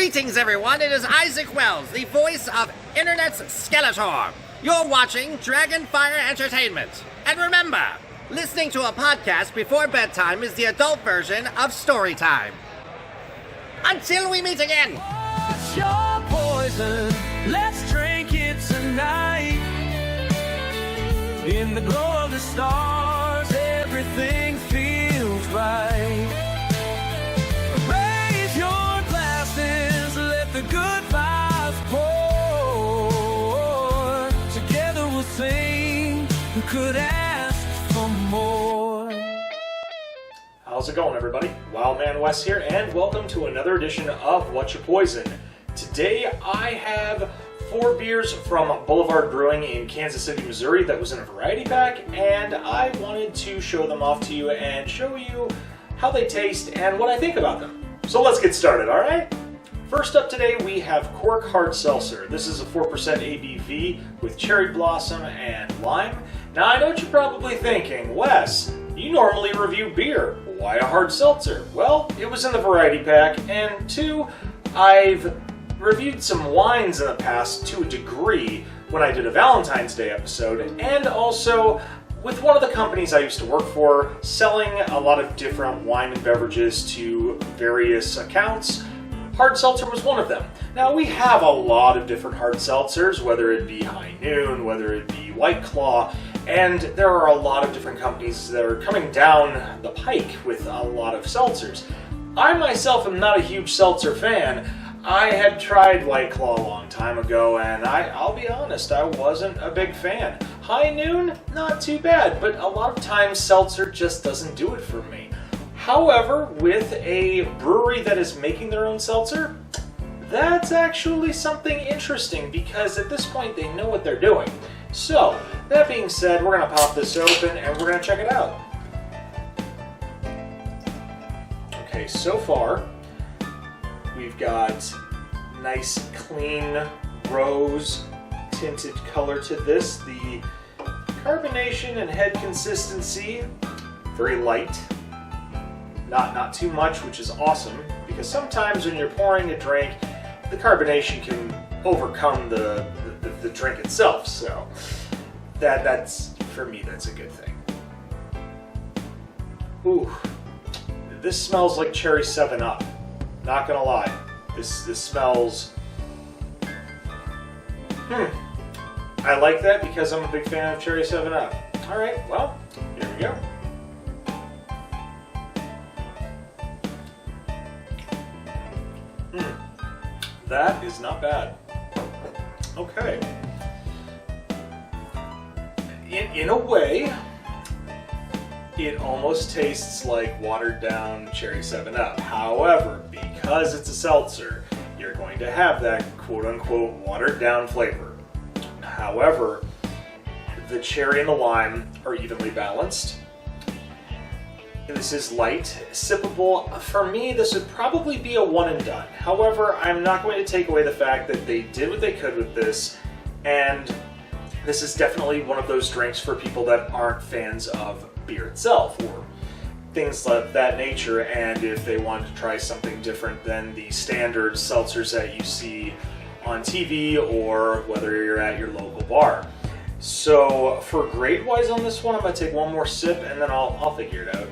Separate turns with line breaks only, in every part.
Greetings, everyone. It is Isaac Wells, the voice of Internet's Skeletor. You're watching Dragonfire Entertainment. And remember, listening to a podcast before bedtime is the adult version of story time. Until we meet again.
What's your poison? Let's drink it tonight. In the glow of the stars, everything feels right. Raise your glasses, let the good vibes pour. Together we'll sing, who could ask for more?
How's it going, everybody? Wildman Wess here, and welcome to another edition of What's Your Poison. Today I have 4 beers from Boulevard Brewing in Kansas City, Missouri that was in a variety pack, and I wanted to show them off to you and show you how they taste and what I think about them. So let's get started, alright? First up today we have Quirk Hard Seltzer. This is a 4% ABV with cherry blossom and lime. Now I know what you're probably thinking, Wes, you normally review beer. Why a hard seltzer? Well, it was in the variety pack, and 2, I've reviewed some wines in the past to a degree when I did a Valentine's Day episode, and also with one of the companies I used to work for selling a lot of different wine and beverages to various accounts. Hard seltzer was one of them. Now we have a lot of different hard seltzers, whether it be High Noon, whether it be White Claw, and there are a lot of different companies that are coming down the pike with a lot of seltzers. I myself am not a huge seltzer fan. I had tried White Claw a long time ago, and I'll be honest, I wasn't a big fan. High Noon, not too bad, but a lot of times seltzer just doesn't do it for me. However, with a brewery that is making their own seltzer, that's actually something interesting because at this point they know what they're doing. So, that being said, we're going to pop this open and we're going to check it out. Okay, so far, we've got nice, clean, rose tinted color to this. The carbonation and head consistency, very light. Not too much, which is awesome, because sometimes when you're pouring a drink, the carbonation can overcome the drink itself, so that's, for me, that's a good thing. Ooh, this smells like cherry 7-Up. Not gonna lie, this smells, I like that because I'm a big fan of cherry 7-Up. Alright, well, here we go. That is not bad. Okay. In a way, it almost tastes like watered down cherry 7-Up. However, because it's a seltzer, you're going to have that quote unquote watered down flavor. However, the cherry and the lime are evenly balanced. This is light, sippable. For me, this would probably be a one and done. However, I'm not going to take away the fact that they did what they could with this, and this is definitely one of those drinks for people that aren't fans of beer itself or things of that nature, and if they want to try something different than the standard seltzers that you see on TV or whether you're at your local bar. So for grade-wise on this one, I'm going to take one more sip and then I'll figure it out.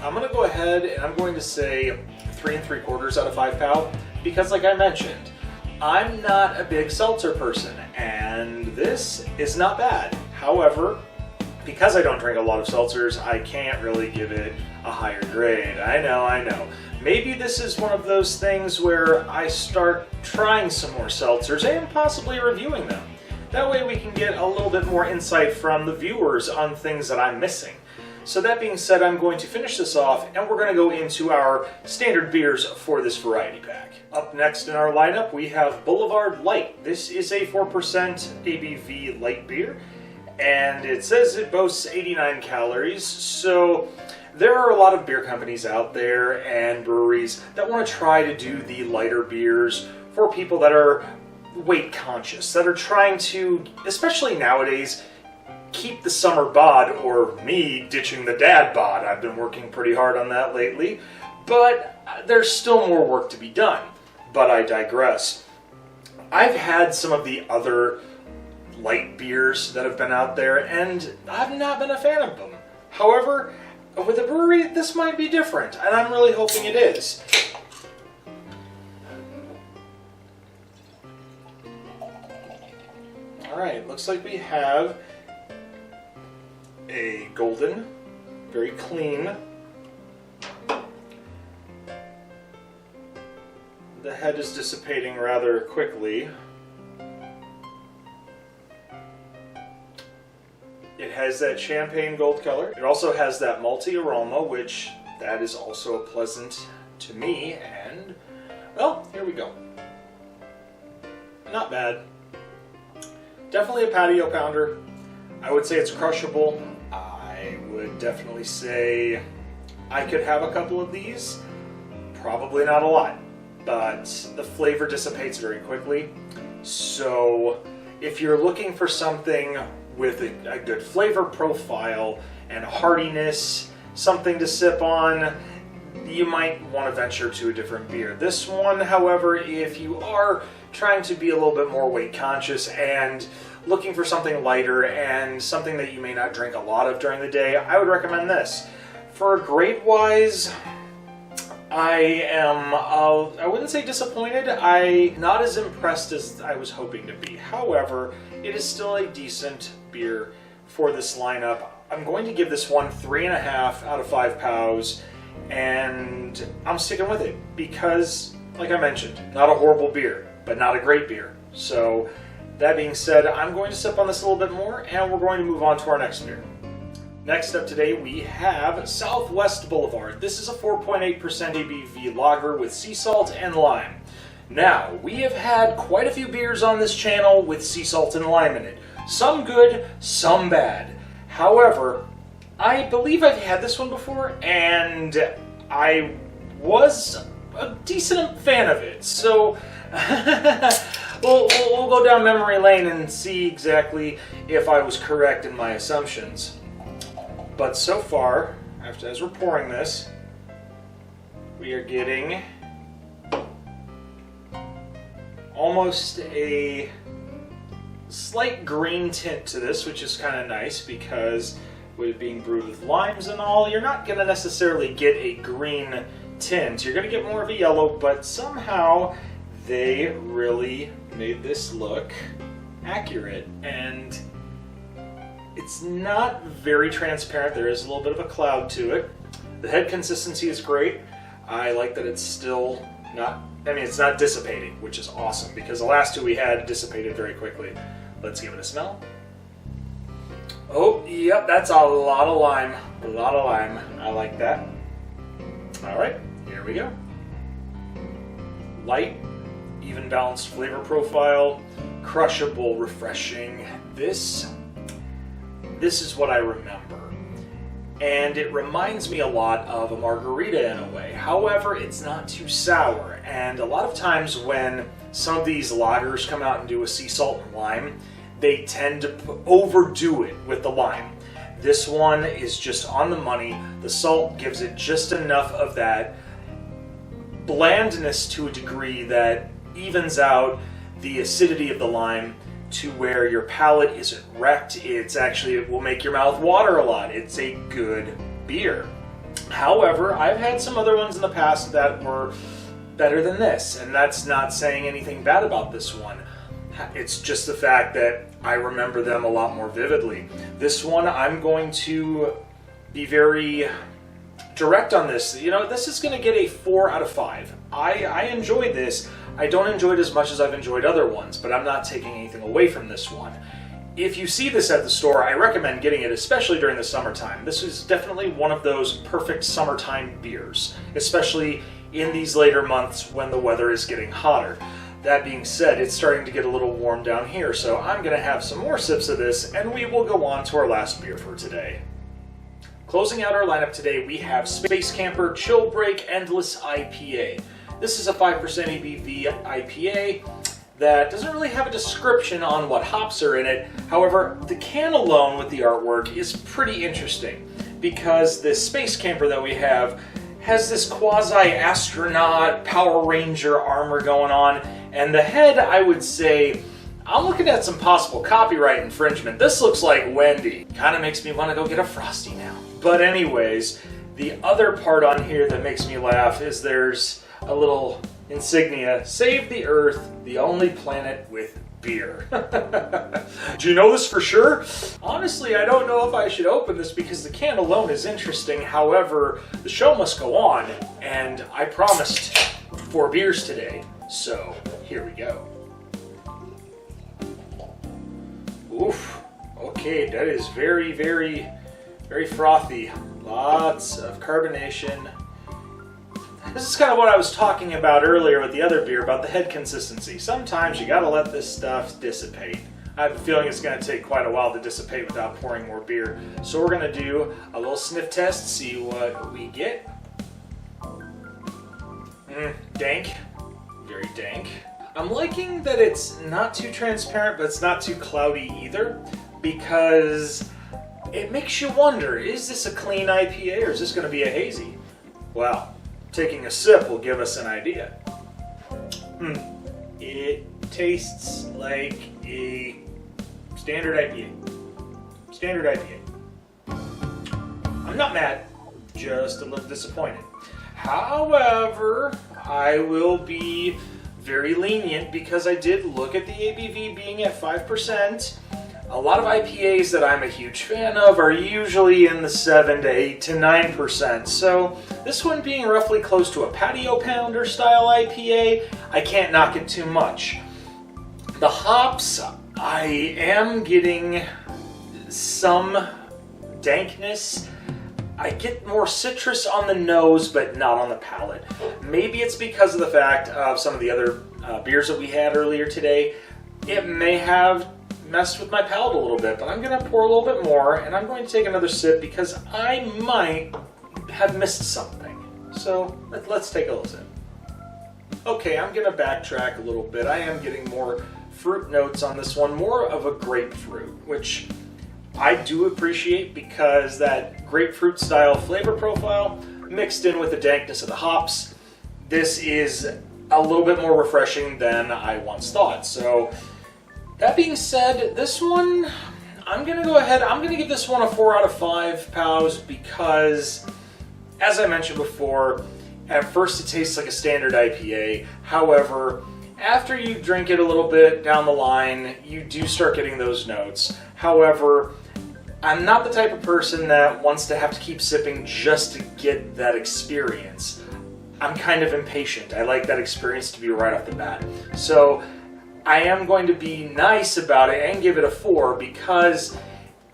I'm going to go ahead and I'm going to say 3 3/4 out of 5 pow because, like I mentioned, I'm not a big seltzer person and this is not bad. However, because I don't drink a lot of seltzers, I can't really give it a higher grade. I know. Maybe this is one of those things where I start trying some more seltzers and possibly reviewing them. That way we can get a little bit more insight from the viewers on things that I'm missing. So that being said, I'm going to finish this off and we're going to go into our standard beers for this variety pack. Up next in our lineup, we have Boulevard Light. This is a 4% ABV light beer, and it says it boasts 89 calories, so there are a lot of beer companies out there and breweries that want to try to do the lighter beers for people that are weight conscious, that are trying to, especially nowadays, keep the summer bod, or me ditching the dad bod. I've been working pretty hard on that lately, but there's still more work to be done. but I digress. I've had some of the other light beers that have been out there, and I've not been a fan of them. However, with the brewery, this might be different, and I'm really hoping it is. Alright, looks like we have a golden, very clean. The head is dissipating rather quickly. It has that champagne gold color. It also has that malty aroma, which that is also pleasant to me. And, well, here we go. Not bad. Definitely a patio pounder. I would say it's crushable. I would definitely say I could have a couple of these. Probably not a lot, but the flavor dissipates very quickly. So if you're looking for something with a good flavor profile and heartiness, something to sip on, you might want to venture to a different beer. This one, however, if you are trying to be a little bit more weight conscious and looking for something lighter and something that you may not drink a lot of during the day, I would recommend this. For grade wise, I wouldn't say disappointed. I'm not as impressed as I was hoping to be. However, it is still a decent beer for this lineup. I'm going to give this one 3.5 out of 5 pows, and I'm sticking with it because, like I mentioned, not a horrible beer, but not a great beer. So that being said, I'm going to sip on this a little bit more, and we're going to move on to our next beer. Next up today, we have Southwest Boulevard. This is a 4.8% ABV lager with sea salt and lime. Now, we have had quite a few beers on this channel with sea salt and lime in it. Some good, some bad. However, I believe I've had this one before, and I was a decent fan of it. So we'll go down memory lane and see exactly if I was correct in my assumptions. But so far, as we're pouring this, we are getting almost a slight green tint to this, which is kind of nice because with it being brewed with limes and all, you're not going to necessarily get a green tint. You're going to get more of a yellow, but somehow they really made this look accurate. And it's not very transparent. There is a little bit of a cloud to it. The head consistency is great. I like that it's still not, it's not dissipating, which is awesome because the last two we had dissipated very quickly. Let's give it a smell. Oh, yep, that's a lot of lime. A lot of lime. I like that. All right, here we go. Light, even balanced flavor profile, crushable, refreshing. This is what I remember. And it reminds me a lot of a margarita in a way. However, it's not too sour. And a lot of times when some of these lagers come out and do a sea salt and lime, they tend to overdo it with the lime. This one is just on the money. The salt gives it just enough of that blandness to a degree that evens out the acidity of the lime to where your palate isn't wrecked. It will make your mouth water a lot. It's a good beer. However, I've had some other ones in the past that were better than this, and that's not saying anything bad about this one. It's just the fact that I remember them a lot more vividly. This one, I'm going to be very direct on this. This is going to get a 4 out of 5. I enjoyed this. I don't enjoy it as much as I've enjoyed other ones, but I'm not taking anything away from this one. If you see this at the store, I recommend getting it, especially during the summertime. This is definitely one of those perfect summertime beers, especially in these later months when the weather is getting hotter. That being said, it's starting to get a little warm down here, so I'm going to have some more sips of this, and we will go on to our last beer for today. Closing out our lineup today, we have Space Camper Chill Break Endless IPA. This is a 5% ABV IPA that doesn't really have a description on what hops are in it. However, the can alone with the artwork is pretty interesting because this Space Camper that we have has this quasi-astronaut Power Ranger armor going on, and the head, I would say, I'm looking at some possible copyright infringement. This looks like Wendy. Kind of makes me want to go get a Frosty now. But anyways, the other part on here that makes me laugh is there's a little insignia, Save the Earth, the only planet with beer. Do you know this for sure? Honestly, I don't know if I should open this because the can alone is interesting. However, the show must go on, and I promised 4 beers today. So, here we go. Oof. Okay, that is very, very, very frothy. Lots of carbonation. This is kind of what I was talking about earlier with the other beer, about the head consistency. Sometimes you gotta let this stuff dissipate. I have a feeling it's gonna take quite a while to dissipate without pouring more beer. So we're gonna do a little sniff test, see what we get. Dank. Very dank. I'm liking that it's not too transparent, but it's not too cloudy either, because it makes you wonder, is this a clean IPA or is this gonna be a hazy? Well, taking a sip will give us an idea. It tastes like a standard IPA. Standard IPA. I'm not mad, just a little disappointed. However, I will be very lenient because I did look at the ABV being at 5%. A lot of IPAs that I'm a huge fan of are usually in the 7 to 8 to 9%. So this one being roughly close to a patio pounder style IPA, I can't knock it too much. The hops, I am getting some dankness. I get more citrus on the nose, but not on the palate. Maybe it's because of the fact of some of the other beers that we had earlier today. It may have messed with my palate a little bit, but I'm gonna pour a little bit more and I'm going to take another sip because I might have missed something. So let's take a little sip. Okay, I'm gonna backtrack a little bit. I am getting more fruit notes on this one, more of a grapefruit, which I do appreciate because that grapefruit style flavor profile mixed in with the dankness of the hops, this is a little bit more refreshing than I once thought. So that being said, this one, I'm going to go ahead, I'm going to give this one a 4 out of 5 pows because, as I mentioned before, at first it tastes like a standard IPA. However, after you drink it a little bit down the line, you do start getting those notes. However, I'm not the type of person that wants to have to keep sipping just to get that experience. I'm kind of impatient. I like that experience to be right off the bat. So I am going to be nice about it and give it a 4 because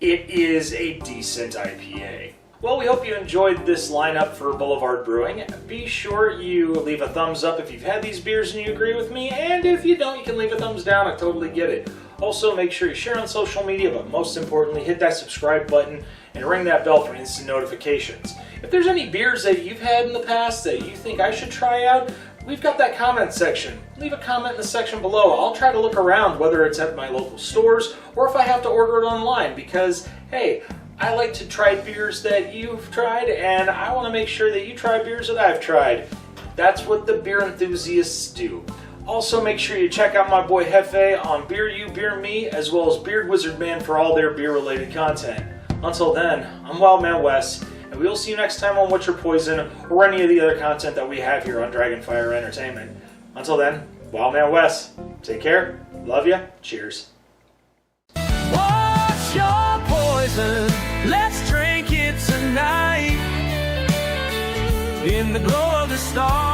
it is a decent IPA. Well, we hope you enjoyed this lineup for Boulevard Brewing. Be sure you leave a thumbs up if you've had these beers and you agree with me, and if you don't, you can leave a thumbs down. I totally get it. Also, make sure you share on social media, but most importantly, hit that subscribe button and ring that bell for instant notifications. If there's any beers that you've had in the past that you think I should try out, we've got that comment section. Leave a comment in the section below. I'll try to look around, whether it's at my local stores or if I have to order it online, because, hey, I like to try beers that you've tried, and I want to make sure that you try beers that I've tried. That's what the beer enthusiasts do. Also, make sure you check out my boy Hefe on Beer You, Beer Me, as well as Beard Wizard Man for all their beer-related content. Until then, I'm Wildman Wess, and we will see you next time on What's Your Poison, or any of the other content that we have here on Dragonfire Entertainment. Until then, Wildman Wess. Take care, love ya, cheers.
What's your poison? Let's drink it tonight. In the glow of the stars.